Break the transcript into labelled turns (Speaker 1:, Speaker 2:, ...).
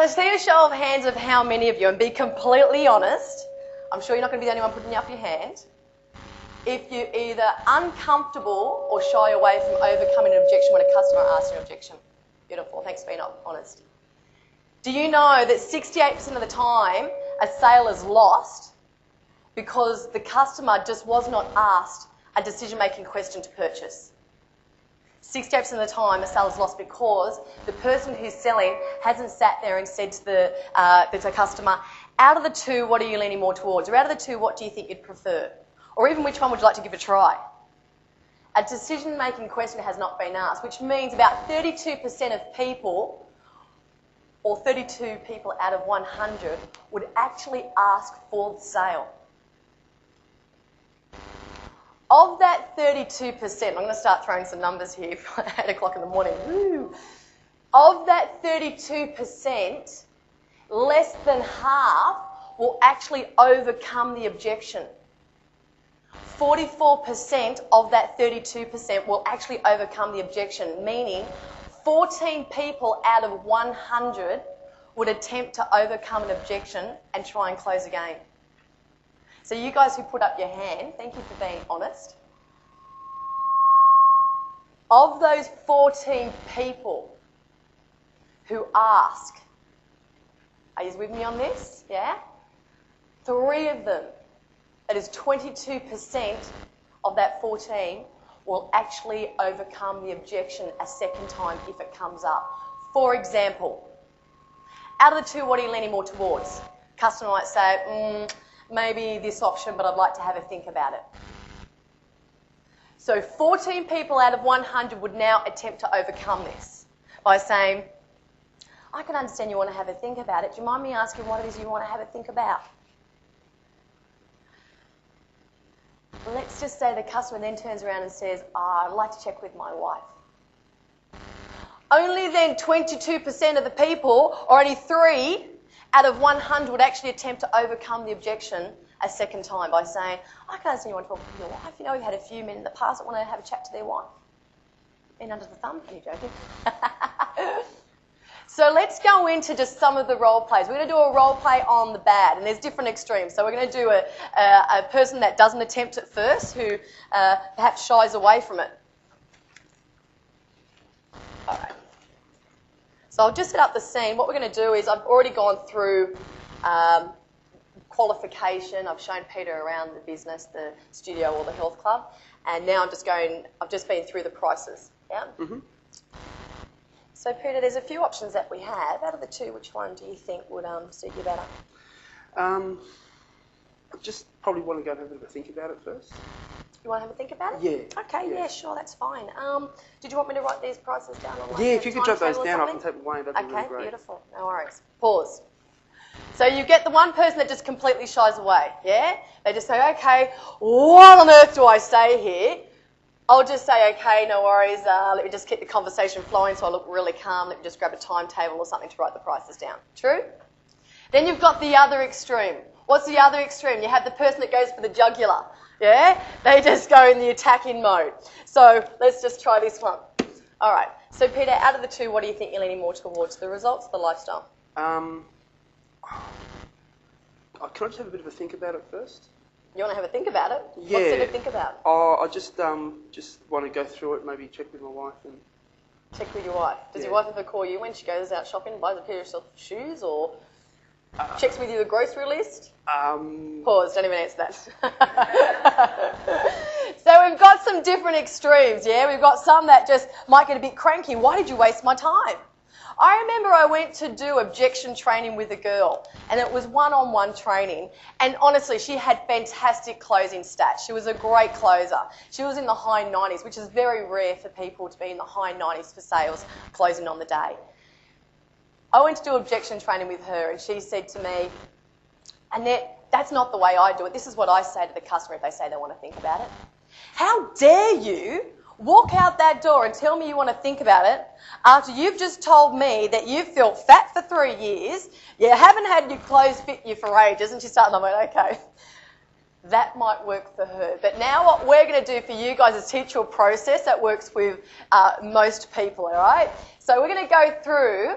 Speaker 1: see a show of hands of how many of you, and be completely honest, I'm sure you're not going to be the only one putting up your hand, if you're either uncomfortable or shy away from overcoming an objection when a customer asks you an objection. Beautiful, thanks for being honest. Do you know that 68% of the time a sale is lost because the customer just was not asked a decision-making question to purchase? 68% of the time a sale is lost because the person who's selling hasn't sat there and said to the customer, out of the two, what are you leaning more towards? Or out of the two, what do you think you'd prefer? Or even which one would you like to give a try? A decision-making question has not been asked, which means about 32% of people, or 32 people out of 100, would actually ask for the sale. Of that 32%, I'm going to start throwing some numbers here at 8 o'clock in the morning. Woo. Of that 32%, less than half will actually overcome the objection. 44% of that 32% will actually overcome the objection, meaning 14 people out of 100 would attempt to overcome an objection and try and close a game. So you guys who put up your hand, thank you for being honest. Of those 14 people who ask, are you with me on this? Yeah? 3 of them, that is 22% of that 14, will actually overcome the objection a second time if it comes up. For example, out of the two, what are you leaning more towards? Customer might say, maybe this option, but I'd like to have a think about it. So 14 people out of 100 would now attempt to overcome this by saying, I can understand you want to have a think about it. Do you mind me asking what it is you want to have a think about? Let's just say the customer then turns around and says, I'd like to check with my wife. Only then 22% of the people, or only 3 out of 100, would actually attempt to overcome the objection a second time by saying, I can understand you want to talk to your wife. You know, we've had a few men in the past that want to have a chat to their wife. Been under the thumb, are you joking? So let's go into just some of the role plays. We're going to do a role play on the bad, and there's different extremes. So we're going to do a person that doesn't attempt it first, who perhaps shies away from it. All right. So I'll just set up the scene. What we're going to do is I've already gone through qualification. I've shown Peter around the business, the studio or the health club, and now I've just been through the prices. Yeah? Mm-hmm. So Peter, there's a few options that we have. Out of the two, which one do you think would suit you better?
Speaker 2: I just probably want to go and have a bit of a think about it first.
Speaker 1: You want to have a think about it?
Speaker 2: Yeah.
Speaker 1: Okay, yeah, sure, that's fine. Did you want me to write these prices down on
Speaker 2: Yeah, if you could jot those down, I can take them away. That'd be really great.
Speaker 1: Okay, beautiful. No worries. Pause. So you get the one person that just completely shies away, yeah? They just say, okay, what on earth do I say here? I'll just say, okay, no worries, let me just keep the conversation flowing so I look really calm. Let me just grab a timetable or something to write the prices down. True? Then you've got the other extreme. What's the other extreme? You have the person that goes for the jugular, yeah? They just go in the attacking mode. So let's just try this one. All right. So Peter, out of the two, what do you think you're leaning more towards, the results or the lifestyle?
Speaker 2: Can I just have a bit of a think about it first?
Speaker 1: You want to have a think about it?
Speaker 2: Yeah.
Speaker 1: What's there to think about?
Speaker 2: I just want to go through it, maybe check with my wife. And
Speaker 1: check with your wife. Does your wife ever call you when she goes out shopping and buys a pair of shoes, or checks with you the grocery list? Pause, don't even answer that. So we've got some different extremes, yeah? We've got some that just might get a bit cranky. Why did you waste my time? I remember I went to do objection training with a girl, and it was one-on-one training, and honestly, she had fantastic closing stats. She was a great closer. She was in the high 90s, which is very rare for people to be in the high 90s for sales closing on the day. I went to do objection training with her, and she said to me, Annette, that's not the way I do it. This is what I say to the customer if they say they want to think about it. How dare you walk out that door and tell me you want to think about it after you've just told me that you've felt fat for 3 years, you haven't had your clothes fit you for ages, and she's starting to go, okay, that might work for her. But now what we're going to do for you guys is teach you a process that works with most people, all right? So we're going to go through